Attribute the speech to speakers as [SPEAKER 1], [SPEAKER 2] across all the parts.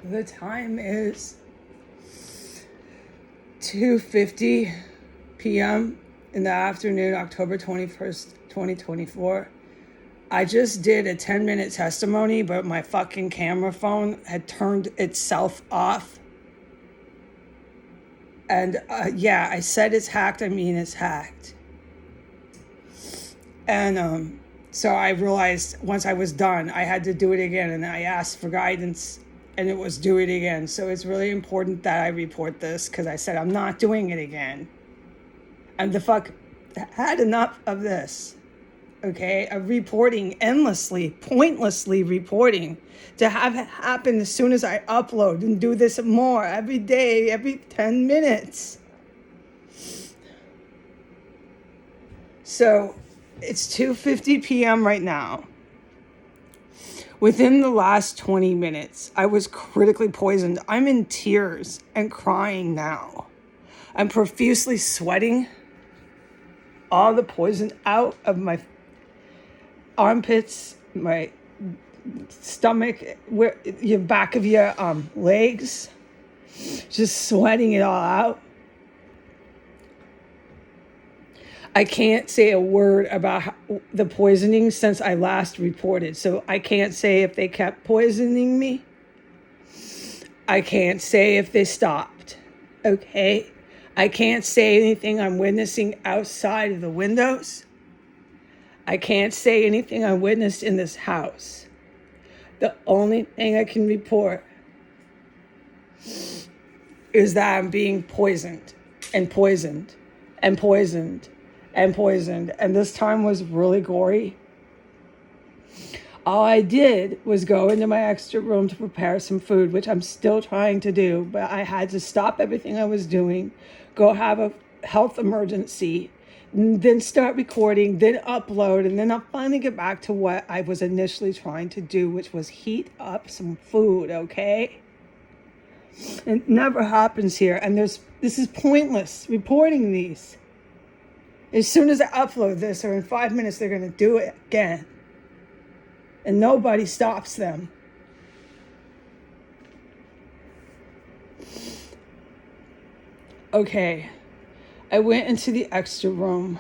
[SPEAKER 1] The time is 2:50 p.m. in the afternoon, October 21st, 2024. I just did a 10-minute testimony, but my fucking camera phone had turned itself off. And yeah, I said it's hacked. I mean, it's hacked. And so I realized once I was done, I had to do it again. And I asked for guidance, and it was do it again. So it's really important that I report this because I said I'm not doing it again. I'm had enough of this. Okay, of reporting endlessly, pointlessly reporting, to have it happen as soon as I upload and do this more every day, every 10 minutes. So it's 2:50 p.m. right now. Within the last 20 minutes, I was critically poisoned. I'm in tears and crying now. I'm profusely sweating all the poison out of my armpits, my stomach, where your back of your legs, just sweating it all out. I can't say a word about the poisoning since I last reported. So I can't say if they kept poisoning me. I can't say if they stopped. Okay? I can't say anything I'm witnessing outside of the windows. I can't say anything I witnessed in this house. The only thing I can report is that I'm being poisoned and poisoned and poisoned and poisoned. And this time was really gory. All I did was go into my extra room to prepare some food, which I'm still trying to do, but I had to stop everything I was doing, go have a health emergency, then start recording, then upload, and then I'll finally get back to what I was initially trying to do, which was heat up some food, okay? It never happens here, and this is pointless, reporting these. As soon as I upload this, or in 5 minutes, they're going to do it again. And nobody stops them. Okay. I went into the extra room.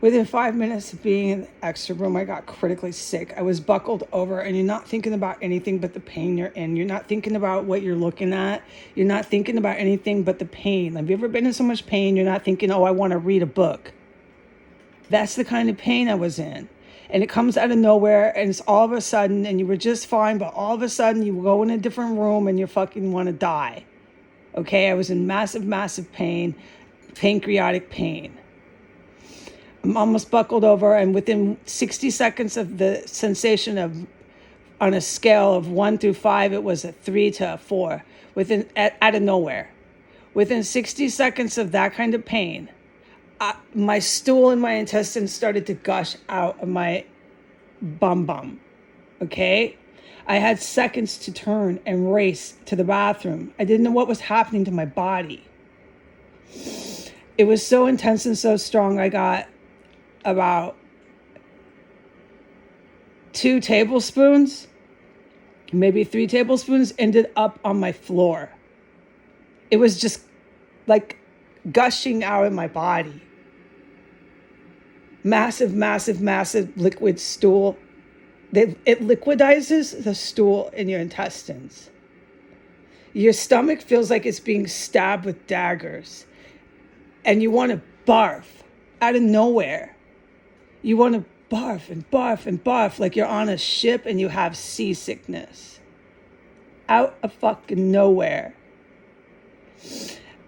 [SPEAKER 1] Within 5 minutes of being in the extra room, I got critically sick. I was buckled over, and you're not thinking about anything but the pain you're in. You're not thinking about what you're looking at. You're not thinking about anything but the pain. Have you ever been in so much pain, you're not thinking, oh, I want to read a book? That's the kind of pain I was in. And it comes out of nowhere, and it's all of a sudden, and you were just fine, but all of a sudden you go in a different room and you fucking want to die. Okay, I was in massive, massive pain, pancreatic pain. I'm almost buckled over, and within 60 seconds of the sensation of, on a scale of 1 through 5, it was a 3 to a 4, out of nowhere. Within 60 seconds of that kind of pain, my stool and my intestines started to gush out of my bum. Okay? I had seconds to turn and race to the bathroom. I didn't know what was happening to my body. It was so intense and so strong, I got about 2 tablespoons, maybe 3 tablespoons, ended up on my floor. It was just like gushing out of my body. Massive, massive, massive liquid stool. It liquidizes the stool in your intestines. Your stomach feels like it's being stabbed with daggers. And you want to barf out of nowhere. You want to barf and barf and barf like you're on a ship and you have seasickness. Out of fucking nowhere.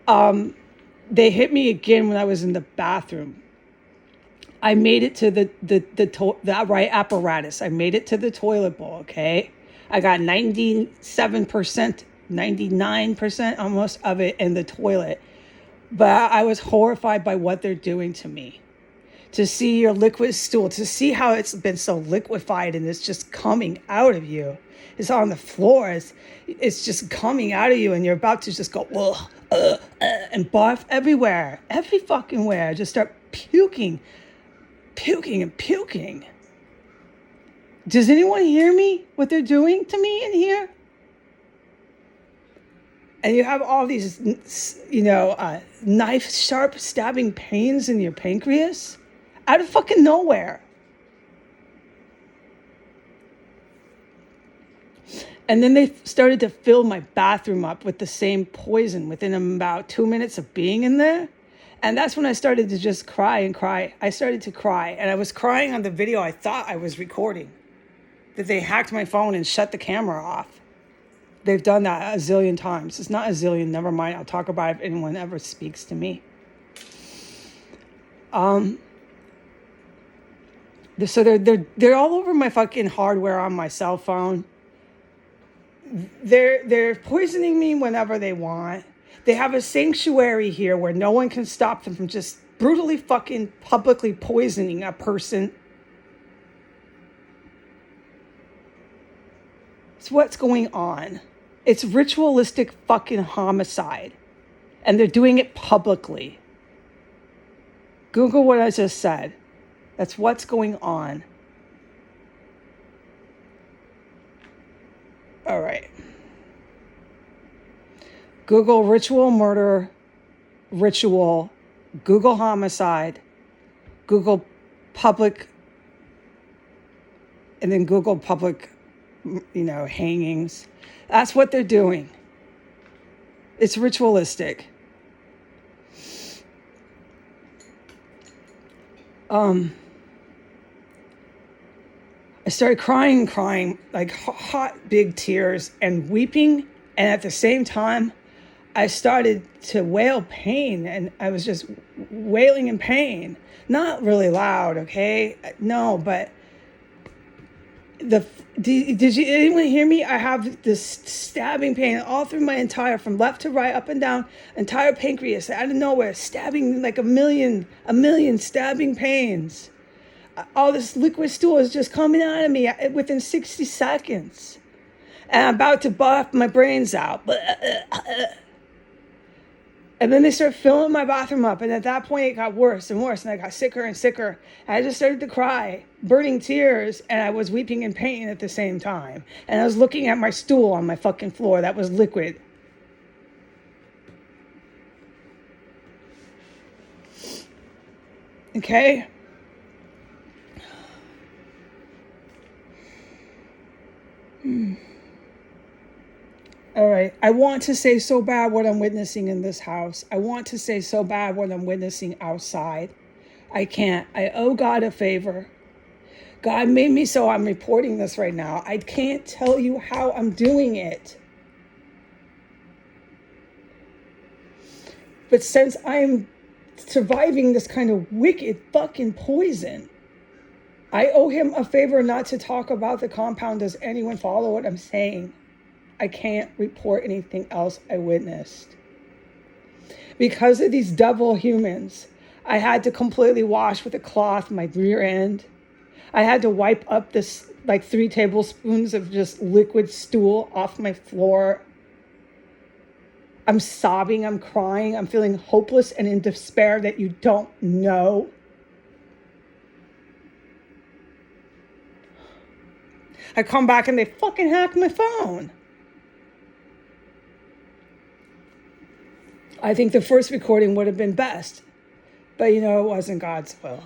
[SPEAKER 1] They hit me again when I was in the bathroom. I made it to the right apparatus. I made it to the toilet bowl, okay? I got 97%, 99% almost of it in the toilet. But I was horrified by what they're doing to me. To see your liquid stool, to see how it's been so liquefied and it's just coming out of you. It's on the floor. It's just coming out of you, and you're about to just go, and barf everywhere. Every fucking where. Just start puking and puking. Does anyone hear me? What they're doing to me in here? And you have all these, knife sharp stabbing pains in your pancreas out of fucking nowhere. And then they started to fill my bathroom up with the same poison within about 2 minutes of being in there. And that's when I started to just cry and cry. I started to cry. And I was crying on the video I thought I was recording. That they hacked my phone and shut the camera off. They've done that a zillion times. It's not a zillion, never mind. I'll talk about it if anyone ever speaks to me. So they're all over my fucking hardware on my cell phone. They're poisoning me whenever they want. They have a sanctuary here where no one can stop them from just brutally fucking publicly poisoning a person. It's what's going on. It's ritualistic fucking homicide. And they're doing it publicly. Google what I just said. That's what's going on. All right. Google ritual murder, ritual, Google homicide, Google public, and then Google public, hangings. That's what they're doing. It's ritualistic. I started crying, like hot, big tears and weeping. And at the same time, I started to wail pain, and I was just wailing in pain. Not really loud, okay? No, but did anyone hear me? I have this stabbing pain all through my from left to right, up and down, entire pancreas, out of nowhere, stabbing like a million stabbing pains. All this liquid stool is just coming out of me within 60 seconds. And I'm about to buff my brains out. And then they started filling my bathroom up. And at that point, it got worse and worse. And I got sicker and sicker. And I just started to cry, burning tears. And I was weeping in pain at the same time. And I was looking at my stool on my fucking floor that was liquid. Okay? All right. I want to say so bad what I'm witnessing in this house. I want to say so bad what I'm witnessing outside. I can't. I owe God a favor. God made me so I'm reporting this right now. I can't tell you how I'm doing it. But since I'm surviving this kind of wicked fucking poison, I owe him a favor not to talk about the compound. Does anyone follow what I'm saying? I can't report anything else I witnessed. Because of these devil humans, I had to completely wash with a cloth my rear end. I had to wipe up this 3 tablespoons of just liquid stool off my floor. I'm sobbing, I'm crying, I'm feeling hopeless and in despair that you don't know. I come back and they fucking hack my phone. I think the first recording would have been best, but it wasn't God's will.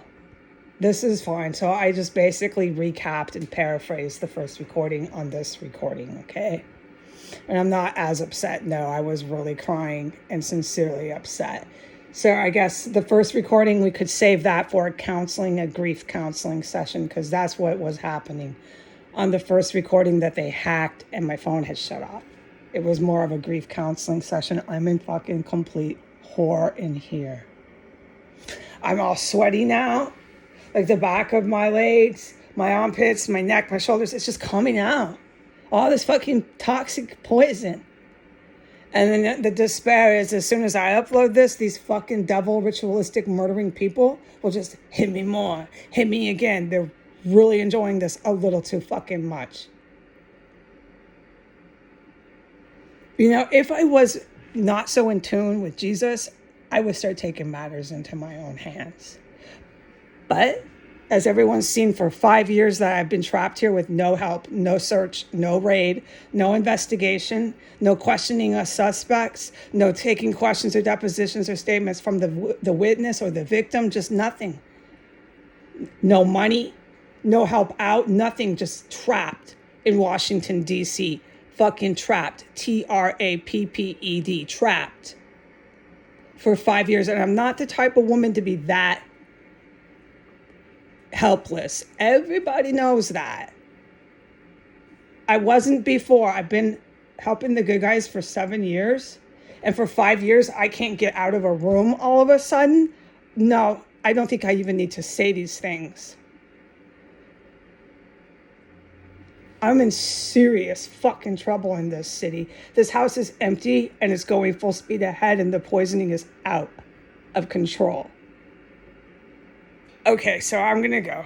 [SPEAKER 1] This is fine. So I just basically recapped and paraphrased the first recording on this recording, okay? And I'm not as upset. No, I was really crying and sincerely upset. So I guess the first recording, we could save that for a grief counseling session, because that's what was happening on the first recording that they hacked and my phone had shut off. It was more of a grief counseling session. I'm in fucking complete horror in here. I'm all sweaty now. Like the back of my legs, my armpits, my neck, my shoulders. It's just coming out. All this fucking toxic poison. And then the despair is, as soon as I upload this, these fucking devil ritualistic murdering people will just hit me more. Hit me again. They're really enjoying this a little too fucking much. If I was not so in tune with Jesus, I would start taking matters into my own hands. But As everyone's seen, for 5 years that I've been trapped here with no help, no search, no raid, no investigation, no questioning of suspects, no taking questions or depositions or statements from the witness or the victim, just nothing. No money, no help out, nothing, just trapped in Washington, D.C. Fucking trapped. TRAPPED, trapped. For 5 years. And I'm not the type of woman to be that helpless. Everybody knows that. I wasn't before. I've been helping the good guys for 7 years. And for 5 years, I can't get out of a room all of a sudden. No, I don't think I even need to say these things. I'm in serious fucking trouble in this city. This house is empty and it's going full speed ahead, and the poisoning is out of control. Okay, so I'm gonna go.